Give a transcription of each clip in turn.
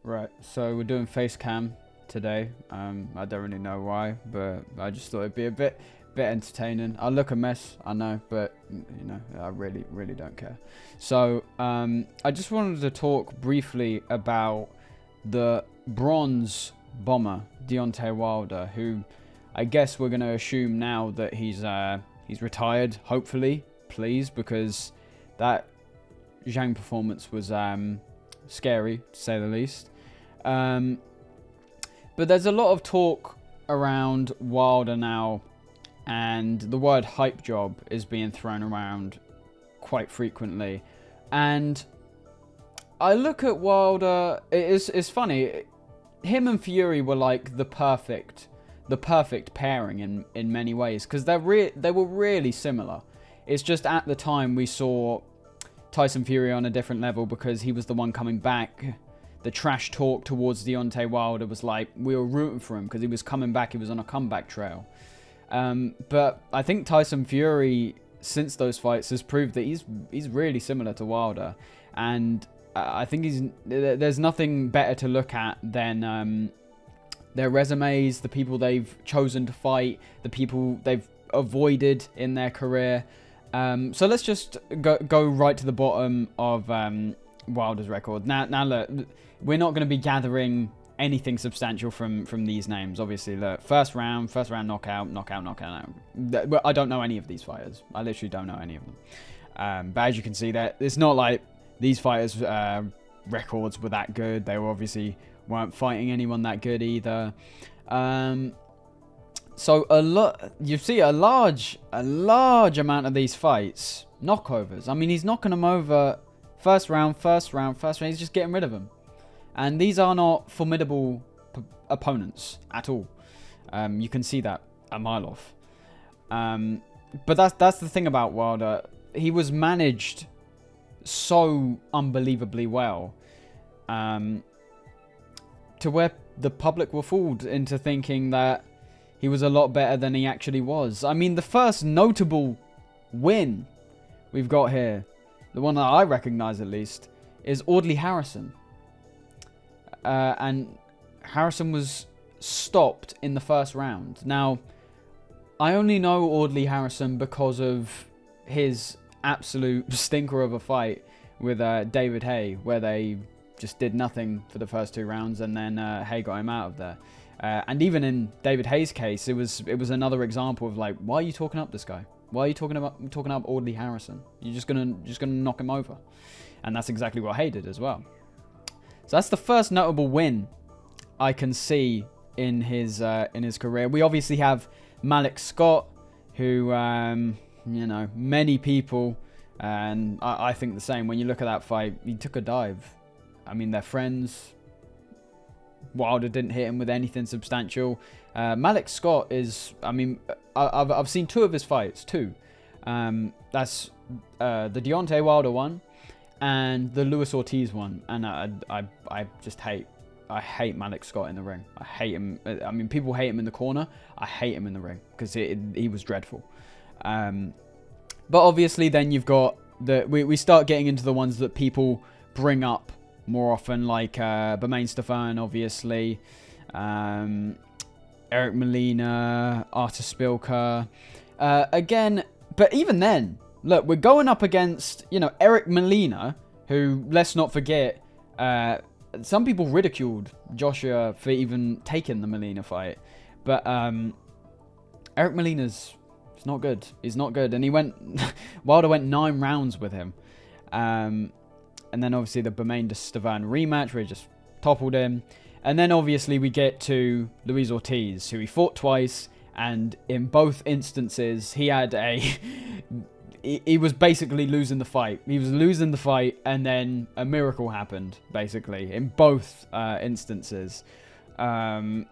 Right, so we're doing face cam today. I don't really know why, but I just thought it'd be a bit entertaining. I look a mess, I know, but you know, I really don't care. So I just wanted to talk briefly about the bronze bomber Deontay Wilder, who I guess we're gonna assume now that he's retired. Hopefully, please, because that Zhang performance was scary to say the least. But there's a lot of talk around Wilder now, and the word hype job is being thrown around quite frequently. And I look at Wilder, it's funny, him and Fury were like the perfect pairing in many ways, because they were really similar. It's just at the time we saw Tyson Fury on a different level because he was the one coming back. The trash talk towards Deontay Wilder was like, we were rooting for him because he was coming back. He was on a comeback trail. But I think Tyson Fury, since those fights, has proved that he's really similar to Wilder. And I think there's nothing better to look at than their resumes, the people they've chosen to fight, the people they've avoided in their career. So let's just go right to the bottom of Wilder's record. Now look, we're not going to be gathering anything substantial from these names. Obviously, look, first round knockout. I don't know any of these fighters. I literally don't know any of them. But as you can see, that it's not like these fighters' records were that good. They obviously weren't fighting anyone that good either. So you see a large amount of these fights knockovers. I mean, he's knocking them over first round. He's just getting rid of them, and these are not formidable opponents at all. You can see that a mile off. But that's the thing about Wilder. He was managed so unbelievably well, to where the public were fooled into thinking that he was a lot better than he actually was. I mean, the first notable win we've got here, the one that I recognise at least, is Audley Harrison. And Harrison was stopped in the first round. Now, I only know Audley Harrison because of his absolute stinker of a fight with David Haye, where they just did nothing for the first 2 rounds, and then Haye got him out of there. And even in David Haye's case, it was another example of like, why are you talking up this guy? Why are you talking up Audley Harrison? You're just gonna knock him over, and that's exactly what Haye did as well. So that's the first notable win I can see in his career. We obviously have Malik Scott, who many people, and I think the same. When you look at that fight, he took a dive. I mean, they're friends. Wilder didn't hit him with anything substantial. Malik Scott is, I mean, I've seen 2 of his fights, 2. That's the Deontay Wilder one and the Luis Ortiz one. And I just hate Malik Scott in the ring. I hate him. I mean, people hate him in the corner. I hate him in the ring because he was dreadful. But obviously then you've got we start getting into the ones that people bring up more often, like Bermane Stiverne, obviously, Eric Molina, Artur Szpilka. Again, but even then, look, we're going up against, Eric Molina, who, let's not forget, some people ridiculed Joshua for even taking the Molina fight. But Eric Molina's not good. He's not good. And Wilder went 9 rounds with him. And then obviously the Bermane Stiverne rematch where he just toppled him. And then obviously we get to Luis Ortiz, who he fought twice. And in both instances, he had he was basically losing the fight. He was losing the fight, and then a miracle happened, basically, in both instances. I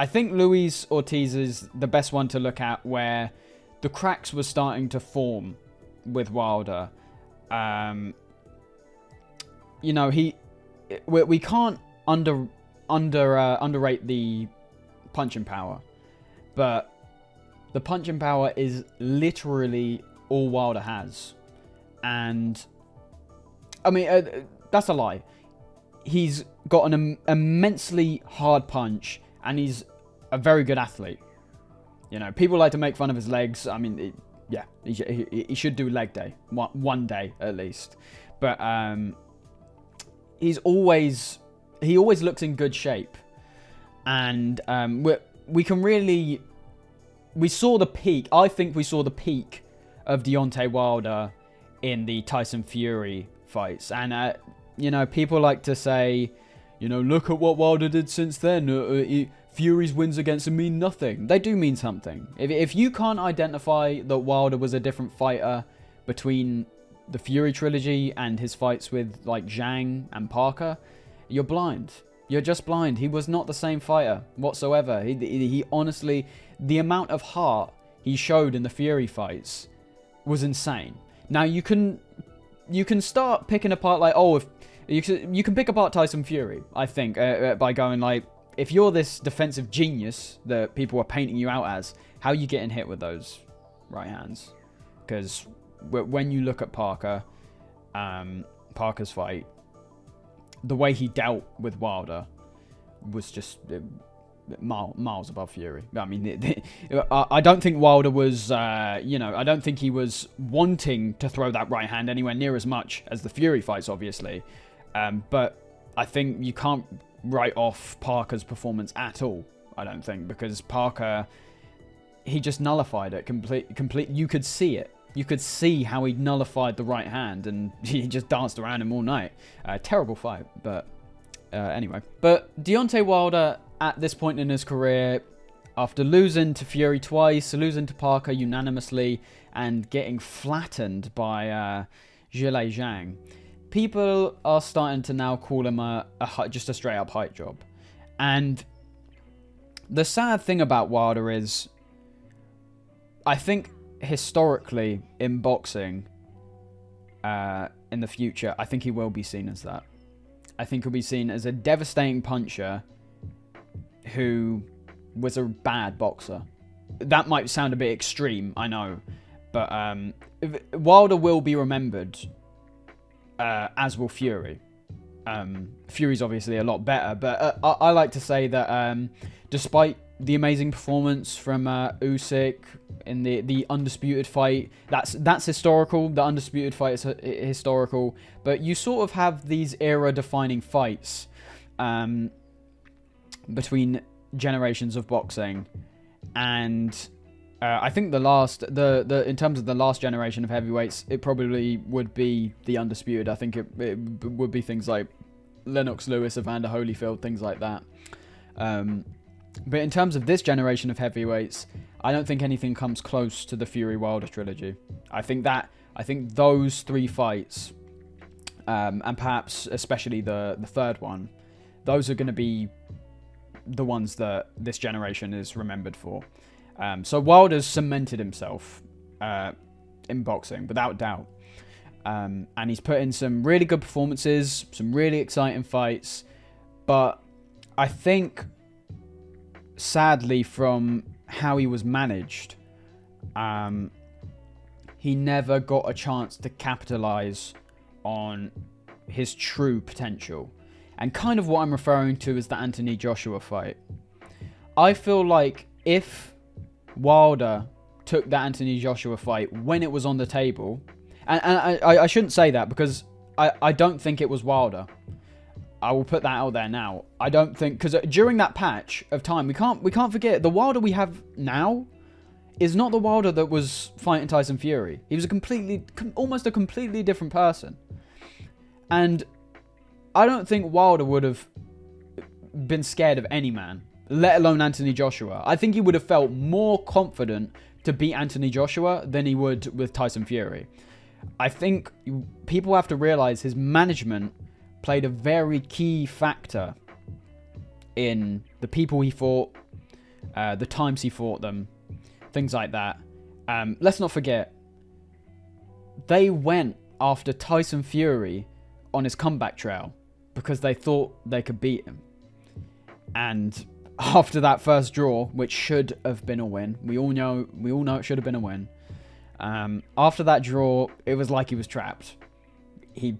think Luis Ortiz is the best one to look at, where the cracks were starting to form with Wilder. We can't underrate the punching power, but the punching power is literally all Wilder has. And I mean, that's a lie. he's got an immensely hard punch, and he's a very good athlete. You know, people like to make fun of his legs. I mean, he should do leg day one day at least. But he always looks in good shape, and we saw the peak. I think we saw the peak of Deontay Wilder in the Tyson Fury fights, and you know, people like to say, you know, look at what Wilder did since then. Fury's wins against him mean nothing. They do mean something. If you can't identify that Wilder was a different fighter between the Fury trilogy and his fights with like Zhang and Parker, you're blind. You're just blind. He was not the same fighter whatsoever. He honestly, the amount of heart he showed in the Fury fights was insane. Now you can start picking apart like, oh, if you can pick apart Tyson Fury, I think, by going like, if you're this defensive genius that people are painting you out as, how are you getting hit with those right hands? Because when you look at Parker's fight, the way he dealt with Wilder was just miles above Fury. I mean, I don't think Wilder was, I don't think he was wanting to throw that right hand anywhere near as much as the Fury fights, obviously. But I think you can't write off Parker's performance at all, I don't think, because Parker, he just nullified it complete. You could see it. You could see how he nullified the right hand, and he just danced around him all night. Terrible fight, but anyway. But Deontay Wilder, at this point in his career, after losing to Fury twice, losing to Parker unanimously, and getting flattened by Zhilei Zhang, people are starting to now call him just a straight-up hype job. And the sad thing about Wilder is, I think historically in boxing, in the future, I think he will be seen as that. I think he'll be seen as a devastating puncher who was a bad boxer. That might sound a bit extreme, I know, but Wilder will be remembered, as will Fury. Fury's obviously a lot better, but I like to say that despite the amazing performance from Usyk in the undisputed fight, that's historical. The undisputed fight is historical, but you sort of have these era-defining fights between generations of boxing, and I think in terms of the last generation of heavyweights, it probably would be the undisputed. I think it would be things like Lennox Lewis, Evander Holyfield, things like that. But in terms of this generation of heavyweights, I don't think anything comes close to the Fury Wilder trilogy. I think those three fights, and perhaps especially the third one, those are going to be the ones that this generation is remembered for. So Wilder's cemented himself in boxing, without doubt. And he's put in some really good performances, some really exciting fights. But I think, sadly, from how he was managed, he never got a chance to capitalize on his true potential. And kind of what I'm referring to is the Anthony Joshua fight. I feel like if Wilder took that Anthony Joshua fight when it was on the table, and I shouldn't say that, because I don't think it was Wilder. I will put that out there now. I don't think, because during that patch of time, we can't forget, the Wilder we have now is not the Wilder that was fighting Tyson Fury. He was almost a completely different person. And I don't think Wilder would have been scared of any man, let alone Anthony Joshua. I think he would have felt more confident to beat Anthony Joshua than he would with Tyson Fury. I think people have to realize his management played a very key factor in the people he fought, the times he fought them, things like that. Let's not forget, they went after Tyson Fury on his comeback trail because they thought they could beat him. And after that first draw, which should have been a win, we all know it should have been a win. After that draw, it was like he was trapped.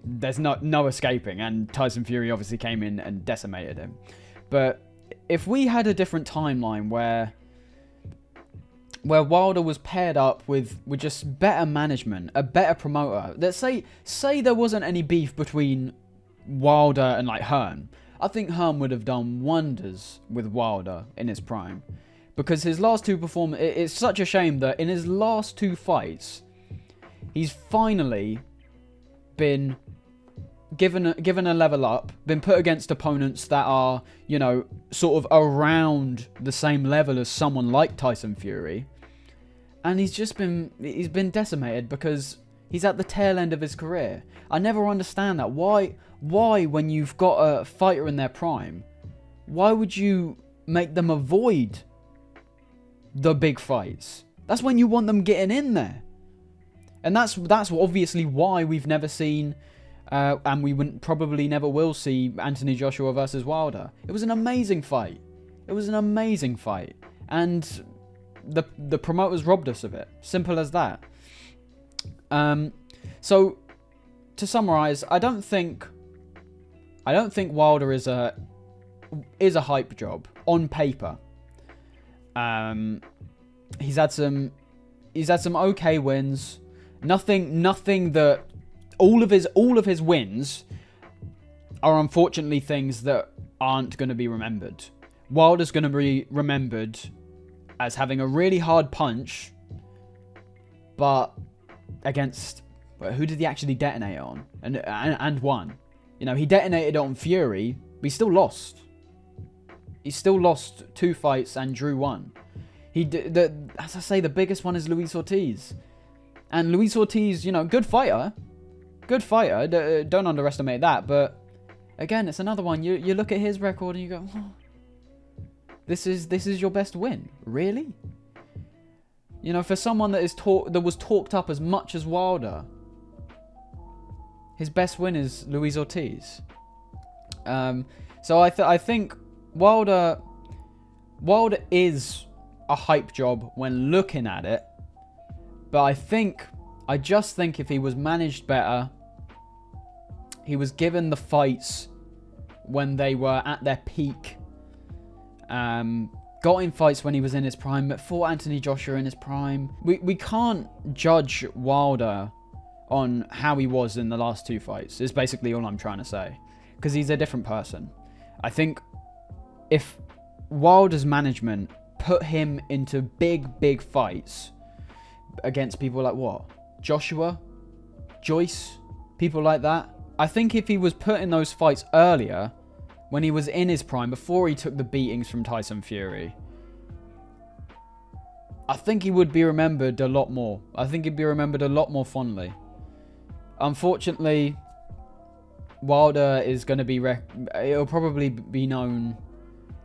there's no escaping, and Tyson Fury obviously came in and decimated him. But if we had a different timeline where Wilder was paired up with just better management, a better promoter, let's say there wasn't any beef between Wilder and like Hearn, I think Hearn would have done wonders with Wilder in his prime, because his last two performances, it's such a shame that in his last two fights, he's finally been given a level up, been put against opponents that are, you know, sort of around the same level as someone like Tyson Fury, and he's been decimated because he's at the tail end of his career. I never understand that. Why when you've got a fighter in their prime, why would you make them avoid the big fights? That's when you want them getting in there. And that's obviously why we've never seen, and we probably never will see, Anthony Joshua versus Wilder. It was an amazing fight. And the promoters robbed us of it. Simple as that. So, to summarize, I don't think Wilder is a hype job on paper. He's had some okay wins. Nothing that all of his wins are unfortunately things that aren't going to be remembered. Wilder's going to be remembered as having a really hard punch, but against, who did he actually detonate on and won? You know, he detonated on Fury, but he still lost. He still lost 2 fights and drew 1. As I say, the biggest one is Luis Ortiz. And Luis Ortiz, you know, good fighter. Don't underestimate that. But again, it's another one. You look at his record and you go, oh, this is your best win, really? You know, for someone that was talked up as much as Wilder, his best win is Luis Ortiz. So I think Wilder is a hype job when looking at it, but I just think if he was managed better, he was given the fights when they were at their peak, got in fights when he was in his prime, but fought Anthony Joshua in his prime. We can't judge Wilder on how he was in the last 2 fights, is basically all I'm trying to say, because he's a different person. I think if Wilder's management put him into big fights against people like Joshua, Joyce, people like that, I think if he was put in those fights earlier, when he was in his prime, before he took the beatings from Tyson Fury, I think he would be remembered a lot more. I think he'd be remembered a lot more fondly. Unfortunately, Wilder is going to be... it'll probably be known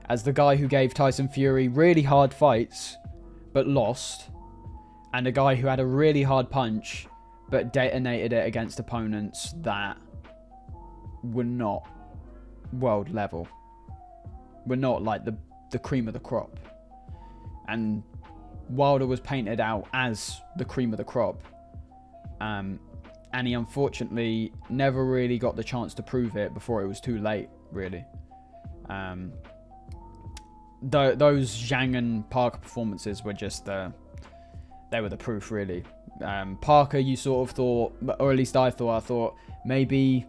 as the guy who gave Tyson Fury really hard fights, but lost. And a guy who had a really hard punch, but detonated it against opponents that were not world level. Were not like the cream of the crop. And Wilder was painted out as the cream of the crop. And he unfortunately never really got the chance to prove it before it was too late, really. Those Zhang and Parker performances were just they were the proof, really. Parker, you sort of thought, or at least I thought maybe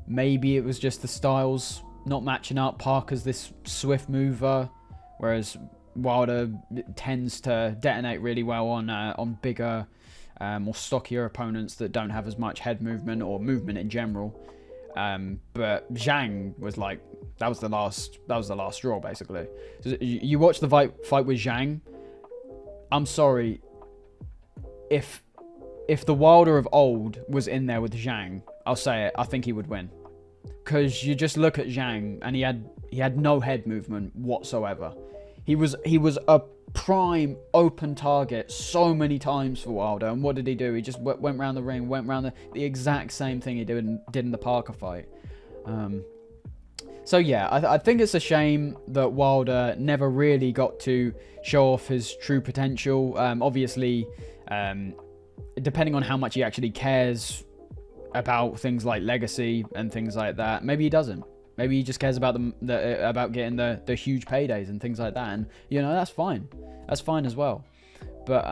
it was just the styles not matching up. Parker's this swift mover, whereas Wilder tends to detonate really well on bigger, more stockier opponents that don't have as much head movement or movement in general. But Zhang was like, that was the last straw, basically. So you watch the fight with Zhang. I'm sorry, if the Wilder of old was in there with Zhang, I'll say it, I think he would win. Because you just look at Zhang and he had no head movement whatsoever. He was a prime open target so many times for Wilder, and what did he do? He just went around the ring, went around the exact same thing he did in the Parker fight. So yeah, I think it's a shame that Wilder never really got to show off his true potential. Obviously, depending on how much he actually cares about things like legacy and things like that. Maybe he doesn't. Maybe he just cares about about getting the huge paydays and things like that. And that's fine. That's fine as well. But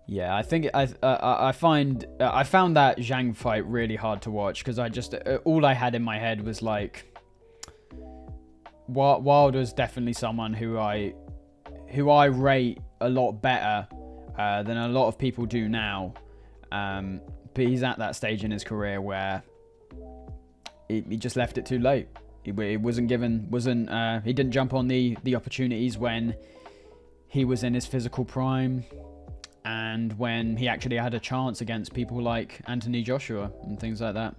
yeah, I think I found that Zhang fight really hard to watch, because I just all I had in my head was like, Wilder's definitely someone who I rate a lot better than a lot of people do now. But he's at that stage in his career where he just left it too late. He didn't jump on the opportunities when he was in his physical prime, and when he actually had a chance against people like Anthony Joshua and things like that.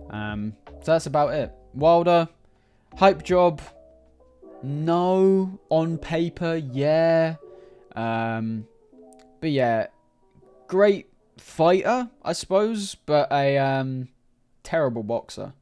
So that's about it. Wilder, Hypejob, no. On paper, yeah. But yeah, great fighter, I suppose, but a terrible boxer.